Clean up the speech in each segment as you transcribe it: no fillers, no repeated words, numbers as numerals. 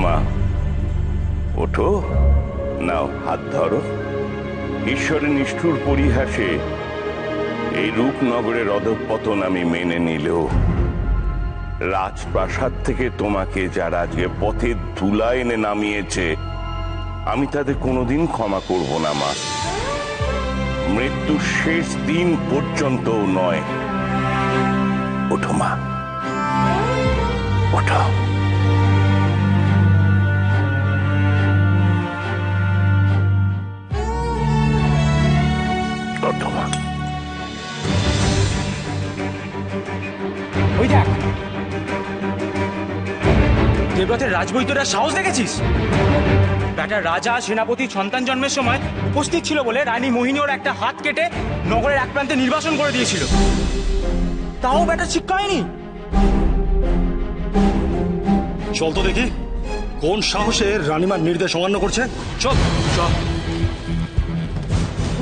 মা, ওঠো, নাও হাত ধরো। ঈশ্বরের নিষ্ঠুর পরিহাসে এই রূপনগরের অধঃপতন আমি মেনে নিলেও রাজপ্রাসাদ থেকে তোমাকে যারা আজকে পথের ধুলা এনে নামিয়েছে আমি তাদের কোনোদিন ক্ষমা করব না মা, মৃত্যুর শেষ দিন পর্যন্ত নয়। ওঠো মা, ওঠো। ওঠো মা। ওই দেখ, দেবরথের রাজবৈদ্যরা সাহস দেখেছিস? বেটা রাজা সেনাপতির সন্তান জন্মের সময় উপস্থিত ছিল বলে রানী মোহিনী ওর একটা হাত কেটে নগরের এক প্রান্তে নির্বাসন করে দিয়েছিল, তাও বেটা শিক্ষা হয়নি। চল তো দেখি কোন সাহসে রানীমার নির্দেশ অমান্য করছে। চল চল।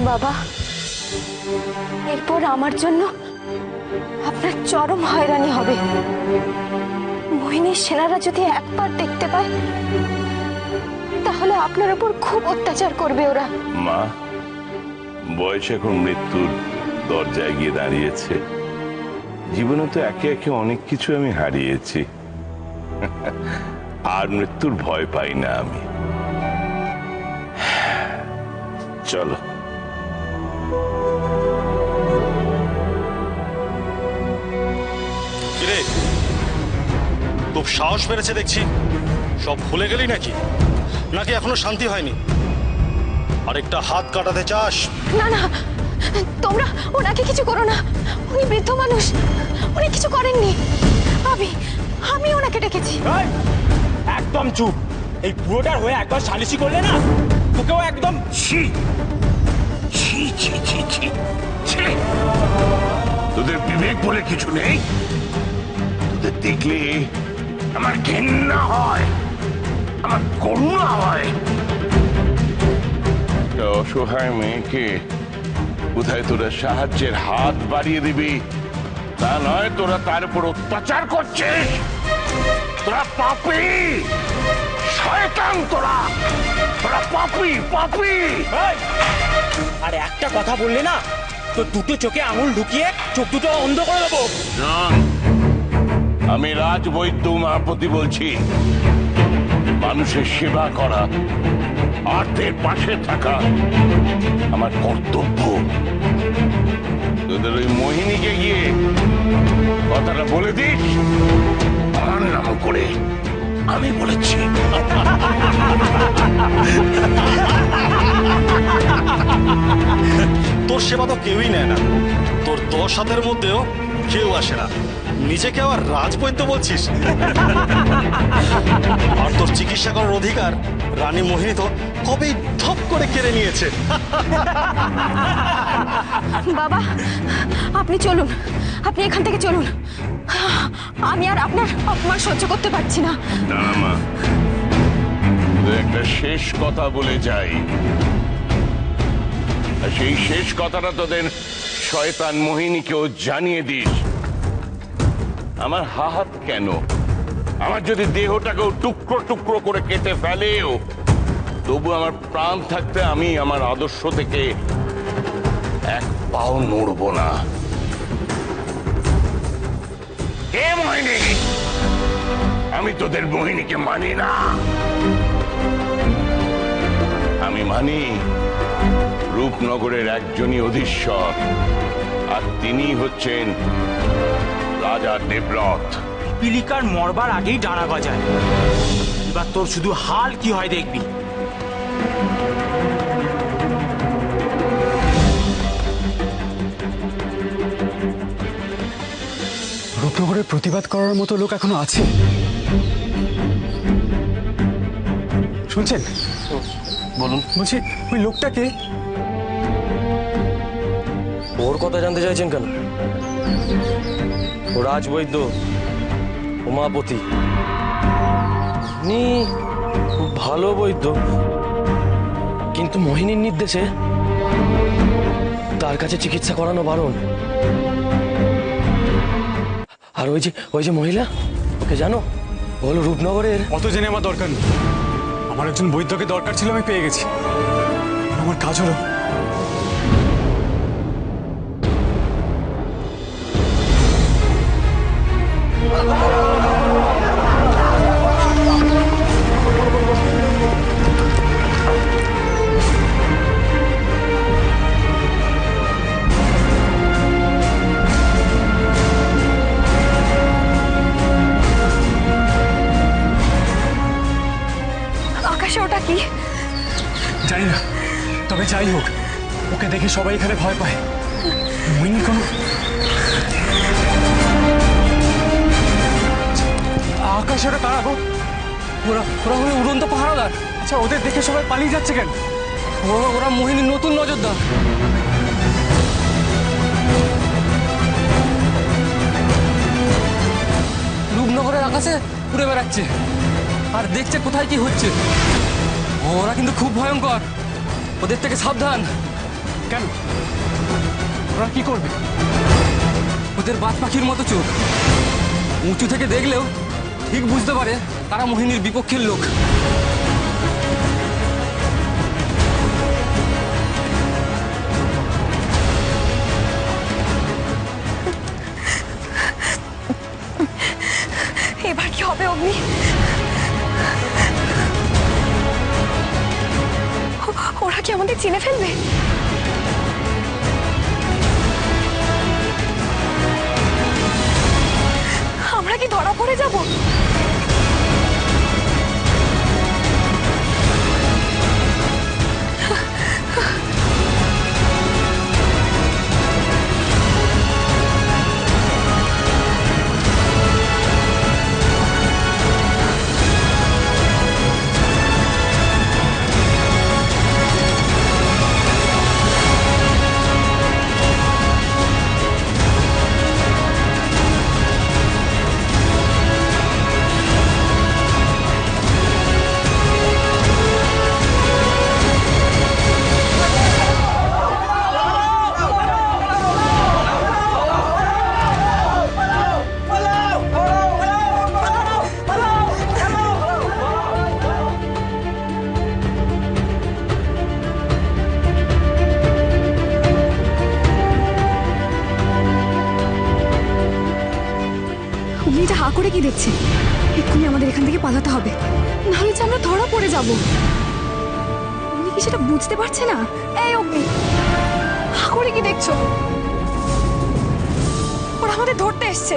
বাবা, এরপর আমার জন্য আপনার চরম হয়রানি হবে। মোহিনীর সেনারা যদি একবার দেখতে পায় তাহলে আপনার উপর খুব অত্যাচার করবে ওরা। মা, বয়স এখন মৃত্যুর দরজায় গিয়ে দাঁড়িয়েছে। জীবনে তো একে একে অনেক কিছু আমি হারিয়েছি, আর মৃত্যুর ভয় পাই না আমি। চলো। কিরে, খুব সাহস বেড়েছে দেখছি। সব ভুলে গেলি নাকি? নাকি এখনো শান্তি হয়নি? আরেকটা হাত কাটাতে চাস? না না, তোমরা ওনাকে কিছু করো না। উনি বৃদ্ধ মানুষ, উনি কিছু করেননি। আমি ওনাকে ডেকেছি। একদম চুপ। এই পুরোটার হয়ে একবার সালিশি করলে না, তোকেও একদম ছি ছি ছি ছি ছি ছি। তোদের বিবেক বলে কিছু নেই? তোদের দেখলে আমার ঘৃণা হয়, আমার করুণা হয়। অসহায় মেয়েকে কোথায় তোরা সাহায্যের হাত বাড়িয়ে দিবি তা নয়, তোরা তার উপর অত্যাচার করছিস। তোরা পাপী, শয়তান, তোরা পাপী পাপী। আর একটা কথা বললে না, তো দুটো চোখে আঙুল ঢুকিয়ে চোখ দুটো অন্ধ করে দেবো। আমি রাজবৈদ্য উমাপতি বলছি। মানুষের সেবা করা, আর্থের পাশে থাকা আমার কর্তব্য। তোদের ওই মোহিনীকে গিয়ে কথাটা বলে দিস, আমার নাম করে আমি বলেছি। তোর সেবা তো কেউই নেয় না। তোর 10 হাতের মধ্যেও কেউ আসে না। নিজেকে আবার রাজবৈদ্য বলছিস? আর তোর চিকিৎসা করার অধিকার রানী মোহিনী তো কবেই ধপ করে কেড়ে নিয়েছে। বাবা, আপনি চলুন, আপনি এখান থেকে চলুন। আমি আর আপনার অপমান সহ্য করতে পারছি না। না মা, একটা শেষ কথা বলে যাই। আর সেই শেষ কথাটা তোদের শয়তান মোহিনীকেও জানিয়ে দিস। আমার হাত কেন, আমার যদি দেহটাকেও টুকরো টুকরো করে কেটে ফেলেও তবু আমার প্রাণ থাকতে আমি আমার আদর্শ থেকে এক পাও নড়ব না। কে মোহিনী? আমি তোদের মোহিনীকে মানি না। আমি মানি রূপনগরের একজনই অধীশ্বর, আর তিনি হচ্ছেন রাজা দেবরথ। পিলিকার মরবার আগেই ডানা গজায়। এবার তোর শুধু হাল কি হয় দেখবি। রূপনগরে প্রতিবাদ করার মতো লোক এখনো আছে? শুনছেন? বলুন। বলছি, ওই লোকটাকে। ওর কথা জানতে চাইছেন কেন? ও রাজবৈদ্য উমাপতি, উনি খুব ভালো বৈদ্য, কিন্তু মোহিনীর নির্দেশে তার কাছে চিকিৎসা করানো বারণ। আর ওই যে মহিলা, ওকে জানো? বলো রূপনগরের। অত জেনে আমার দরকার নেই। আমার একজন বৈদ্যকে দরকার ছিল, আমি পেয়ে গেছি। আমার কাজ হলো আকাশে ওটা কি? জানি না, তবে যাই হোক, ওকে দেখে সবাই এখানে ভয় পায়। মোহিনী কোনো আকাশে ওটা কারা গো? ওরা ওরা হলো উড়ন্ত পাহারাদার। আচ্ছা, ওদের দেখে সবাই পালিয়ে যাচ্ছে কেন? ওরা মোহিনীর নতুন নজরদার। রূপনগরের আকাশে উড়ে বেড়াচ্ছে আর দেখছে কোথায় কি হচ্ছে। ওরা কিন্তু খুব ভয়ঙ্কর, ওদের থেকে সাবধান। কেন? ওরা কি করবে? ওদের বাজ পাখির মতো চোখ, উঁচু থেকে দেখলেও ঠিক বুঝতে পারে তারা মোহিনীর বিপক্ষের লোক। এবার কি হবে অগ্নি? ওরা কি আমাদের চিনে ফেলবে? আমরা কি ধরা পড়ে যাব? অগ্নিটা হা করে কি দেখছে? এক্ষুনি আমাদের এখান থেকে পালাতে হবে, নাহলে যে আমরা ধরা পড়ে যাব। অগ্নি কি সেটা বুঝতে পারছে না? এই অগ্নি, হা করে কি দেখছো? ওরা আমাদের ধরতে এসছে,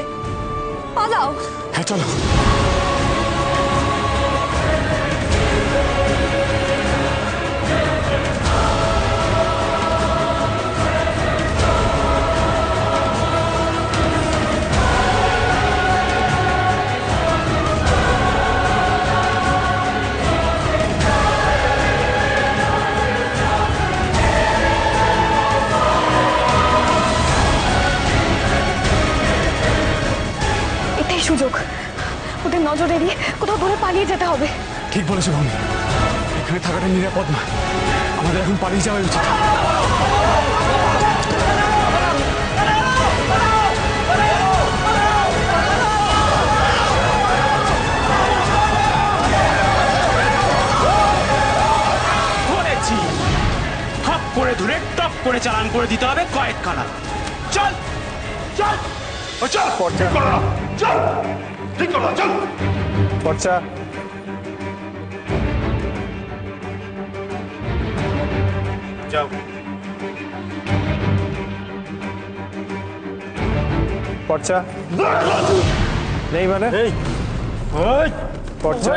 পালাও। হ্যাঁ চলো। এটাই সুযোগ, ওদের নজর এড়িয়ে কোথাও দূরে পালিয়ে যেতে হবে। ঠিক বলেছো ভূমি, এখানে থাকাটা নিরাপদ না। আমাদের এখন পালিয়ে যাওয়া উচিত। বলেছি হাপ করে ধরে টপ করে চালান করে দিতে হবে কয়েক কানা। চল চল চল, ঠিক করো না, চল, ঠিক করো না, চল। পর্চা যাও। পর্চা নেই মানে পর্চা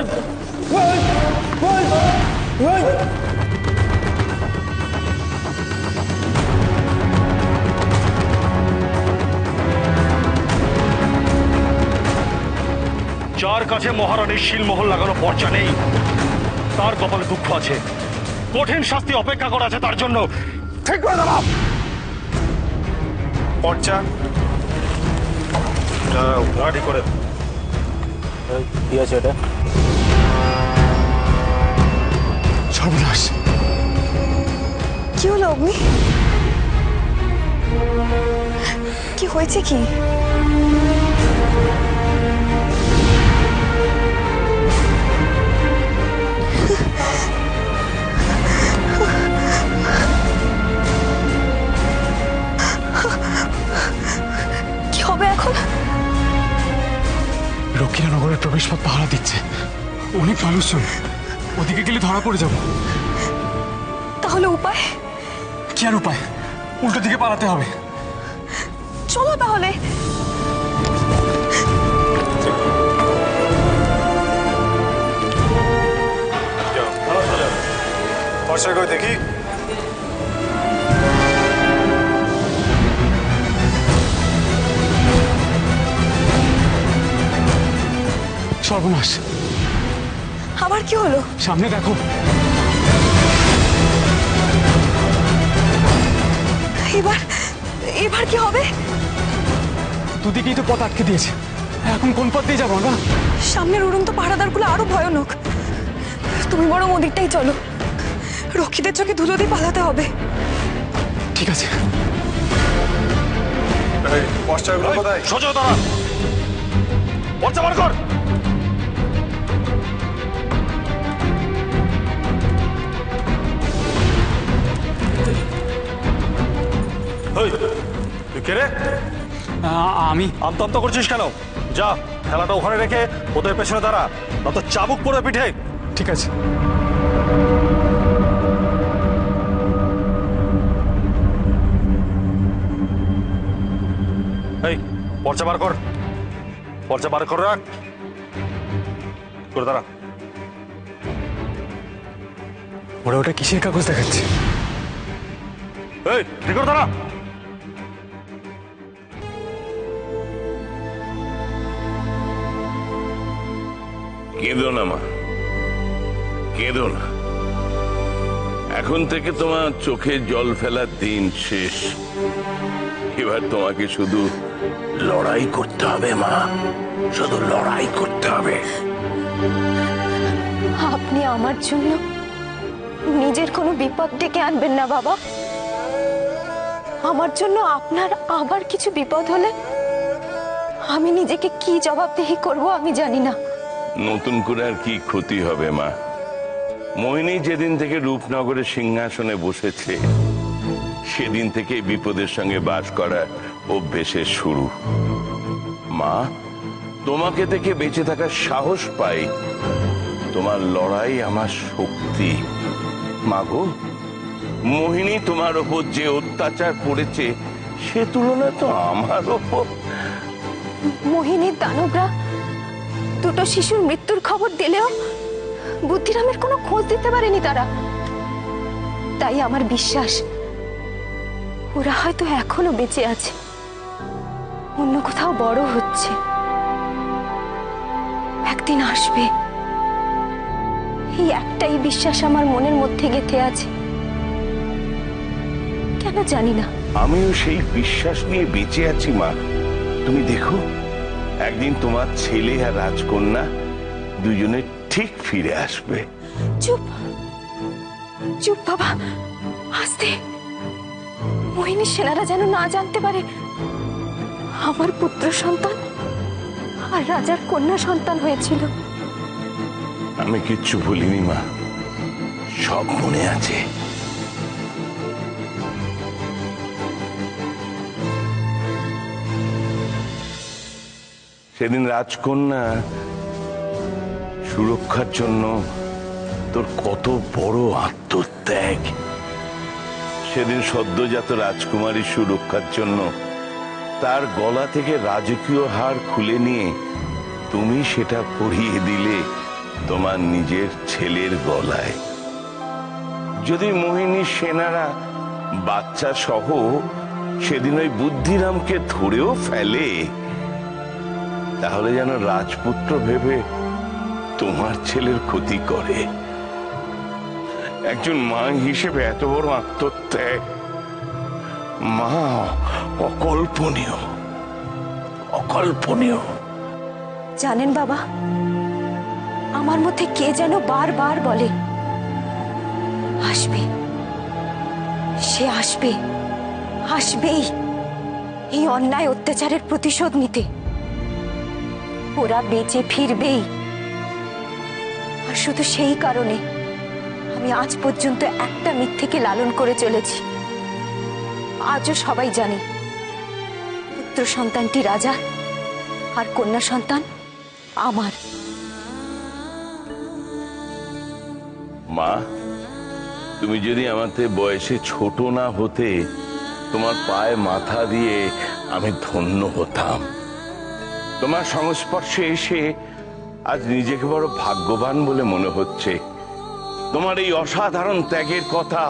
যার কাছে মহারানীর শিলমোহর লাগানো পর্চা নেই, তার কপালে দুঃখ আছে, কঠিন শাস্তি অপেক্ষা করা আছে তার জন্য। ঠিক করে দাও পর্চা। গাড়ি করে কি আছে এটা? সর্বনাশ। কি হলো অগ্নি? কি হয়েছে কি? অনেক মানুষজন, ওদিকে গেলে ধরা পড়ে যাব। তাহলে উপায়? কি আর উপায়, উল্টো দিকে পালাতে হবে। চলো তাহলে। দেখি সর্বনাশ, আবার কি হলো? সামনে দেখো। এবার এবার কি হবে? দুদিকেই তো পথ আটকে দিয়েছে, এখন কোন পথ দিয়ে যাবো আমরা? সামনের উড়ন্ত পাহারাদারগুলো আরো ভয়ানক। তুমি বরং ওদিকটাই চলো, রক্ষীদের চোখে ধুলো দিয়ে পালাতে হবে। ঠিক আছে। সোজা দাঁড়া, পর্চা বার কর। তুই কে রে? আমি আমতন্ত করছিস কেন? যা, খেলাটা ওখানে রেখে ওদের পেছনে দাঁড়া, নয়তো চাবুক পড়ে পিঠে। ঠিক আছে। এই পর্চা বার কর, পর্চা বার কর, রাখ করে দাঁড়া। ওরা ওটা কিসের কাগজ দেখাচ্ছে? এই ঠিক করে দাঁড়া। কেঁদো না মা, কেঁদো না। এখন থেকে তোমার চোখে জল ফেলার দিন শেষ। এবার তোমাকে শুধু লড়াই করতে হবে মা, শুধু লড়াই করতে হবে। আপনি আমার জন্য নিজের কোনো বিপদ ডেকে আনবেন না বাবা। আমার জন্য আপনার আবার কিছু বিপদ হলে আমি নিজেকে কি জবাবদিহি করব আমি জানি না। নতুন করে আর কি ক্ষতি হবে মা? মোহিনী যেদিন থেকে রূপনগরের সিংহাসনে বসেছে সেদিন থেকে বিপদের সঙ্গে বাস করার অভ্যেসের শুরু। মা, তোমাকে দেখে বেঁচে থাকার সাহস পাই। তোমার লড়াই আমার শক্তি। মাগো, মোহিনী তোমার ওপর যে অত্যাচার করেছে সে তুলনা তো আমার ওপর। মোহিনীর দানবরা দুটো শিশুর মৃত্যুর খবর দিলেও বুদ্ধিরামের কোনো খোঁজ দিতে পারেনি তারা। তাই আমার বিশ্বাস ওরা হয়তো এখনো বেঁচে আছে, অন্য কোথাও বড় হচ্ছে। একদিন আসবে, এই একটাই বিশ্বাস আমার মনের মধ্যে গেঁথে আছে। কেন জানি না। আমিও সেই বিশ্বাস নিয়ে বেঁচে আছি মা। তুমি দেখো, একদিন তোমার ছেলে আর রাজকন্যা দুজনে ঠিক ফিরে আসবে। চুপ চুপ বাবা, আস্তে। মোহিনী সেনারা যেন না জানতে পারে আমার পুত্র সন্তান আর রাজার কন্যা সন্তান হয়েছিল। আমি কিচ্ছু ভুলিনি মা, সব মনে আছে। সেদিন রাজকন্যা সুরক্ষার জন্য তোর কত বড় আত্মত্যাগ। সেদিন সদ্যজাত রাজকুমারী সুরক্ষার জন্য তার গলা থেকে রাজকীয় হার খুলে নিয়ে তুমি সেটা পরিয়ে দিলে তোমার নিজের ছেলের গলায়। যদি মোহিনী সেনারা বাচ্চা সহ সেদিন ওই বুদ্ধিরামকে ধরেও ফেলে, তাহলে যেন রাজপুত্র ভেবে তোমার ছেলের ক্ষতি করে। একজন মা হিসেবে এত বড় আত্মত্যাগ, মা, অকল্পনীয়, অকল্পনীয়। জানেন বাবা, আমার মধ্যে কে যেন বারবার বলে আসবে, সে আসবে, আসবেই এই অন্যায় অত্যাচারের প্রতিশোধ নিতে। ওরা বেঁচে ফিরবেই। আর শুধু সেই কারণে আমি আজ পর্যন্ত একটা মিথ্যেকে লালন করে চলেছি। আজও সবাই জানে পুত্র সন্তানটি রাজা আর কন্যা সন্তান আমার। মা, তুমি যদি আমাদের বয়সে ছোট না হতে, তোমার পায়ে মাথা দিয়ে আমি ধন্য হতাম। তোমার সংস্পর্শে এসে আজ নিজেকে বড় ভাগ্যবান বলে মনে হচ্ছে। তোমার এই অসাধারণ ত্যাগের কথা,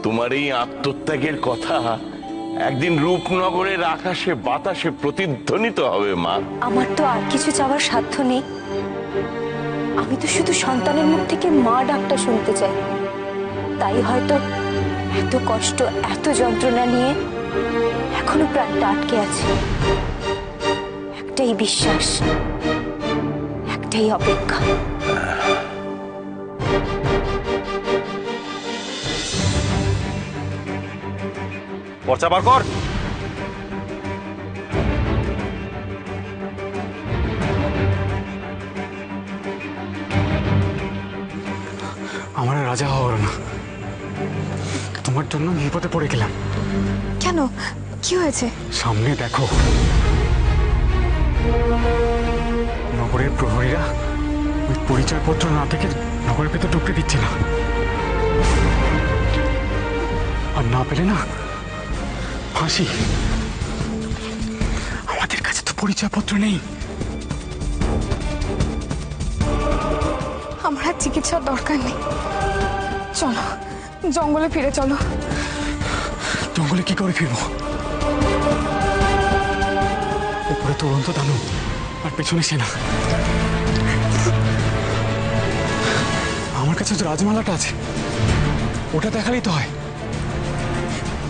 তোমার এই আত্মত্যাগের কথা একদিন রূপনগরের আকাশে বাতাসে প্রতিধ্বনিত হবে মা। আমার তো আর কিছু চাওয়ার সাধ্য নেই। আমি তো শুধু সন্তানের মুখ থেকে মা ডাকটা শুনতে চাই। তাই হয়তো এত কষ্ট, এত যন্ত্রণা নিয়ে এখনো প্রাণটা আটকে আছে। একটাই বিশ্বাস, একটাই অপেক্ষা। পর্চা বার কর। আমার আর রাজা হওয়ার না। তোমার জন্য বিপদে পড়ে গেলাম। কেন, কি হয়েছে? সামনে দেখো, নগরের প্রহরীরা ওই পরিচয়পত্র না থেকে নগরের ভেতর ঢুকতে দিচ্ছে না। আর না পেলে না ফাঁসি। আমাদের কাছে তো পরিচয়পত্র নেই। আমার আর চিকিৎসার দরকার নেই, চলো জঙ্গলে ফিরে চলো। জঙ্গলে কি করে ফিরবো? উপরে তো উড়ন্ত দানব আর পেছনে সেনা। আমার কাছে তো রাজমালাটা আছে, ওটা দেখালেই তো হয়।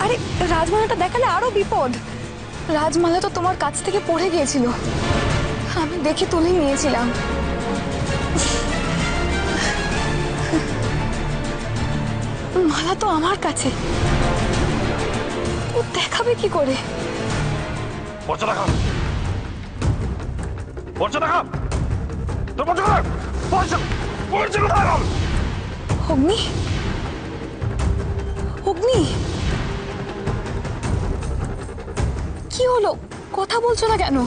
আরে রাজমালাটা দেখালে আরো বিপদ। রাজমালা তো তোমার কাছ থেকে পড়ে গিয়েছিল, আমি দেখে তুলে নিয়েছিলাম। মালা তো আমার কাছে, ও দেখাবে কি করে? পর্চা দেখা, পর্চা দেখা, তোর পর্চা দেখা, পর্চা, পর্চা দেখা। অগ্নি, অগ্নি, কি হলো? কথা বলছো না কেন?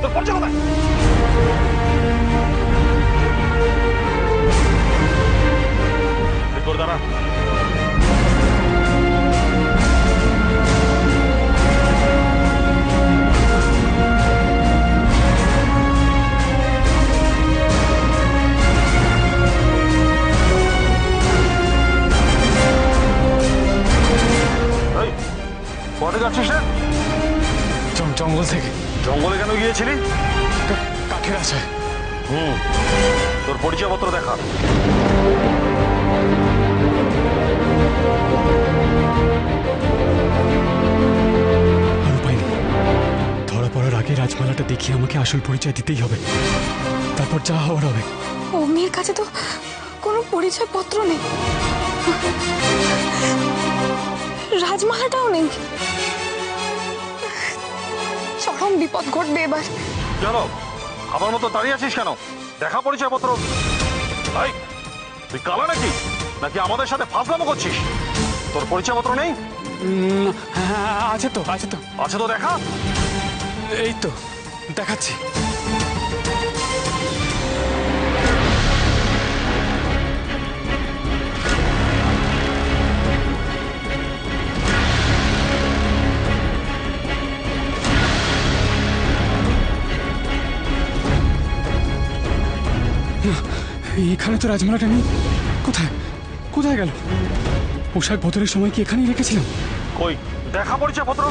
তোর পর্চা কোথায়? ঠিক করে দাঁড়া। কোথায় যাচ্ছিস রে? জঙ্গল থেকে। জঙ্গলে কেন গিয়েছিলি? কাঠের আশায়। তোর পরিচয়পত্র দেখা। আর উপায় নেই, ধরা পড়ার আগে রাজমালাটা দেখিয়ে আমাকে আসল পরিচয় দিতেই হবে। তারপর যা হওয়ার হবে। অগ্নির কাছে তো কোনো পরিচয়পত্র নেই, রাজমালাটাও নেই। চরম বিপদ ঘটবে এবার। কেন আমার মতো দাঁড়িয়ে আছিস কেন? দেখা পরিচয়পত্র। এই, তুই কালা নাকি? নাকি আমাদের সাথে ফাজলামো করছিস? তোর পরিচয়পত্র নেই? আছে তো, আছে তো। আছে তো দেখা। এই তো দেখাচ্ছি। এখানে তো রাজমালাটা নেই। কোথায় কোথায় গেল? পোশাক বদলের সময় কি এখানেই রেখেছিলাম? কই দেখা পরিচয়পত্র।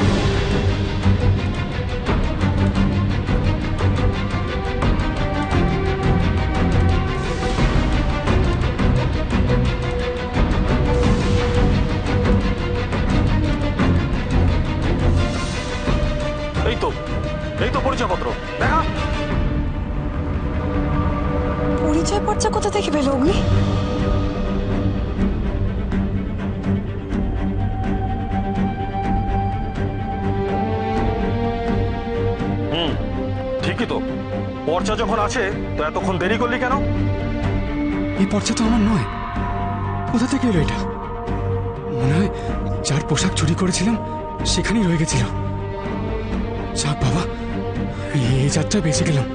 এই তো পরিচয়পত্র দেখা। পরিচয়পত্র কোথা থেকে পেল অগ্নি? ঠিকই তো, পর্চা যখন আছে তো এতক্ষণ দেরি করলি কেন? এই পর্চা তো আমার নয়। কোথা থেকে এলো এটা? মনে হয় যার পোশাক চুরি করেছিলাম সেখানেই রয়ে গেছিল। যাক বাবা, এই যাত্রা বেঁচে গেলাম।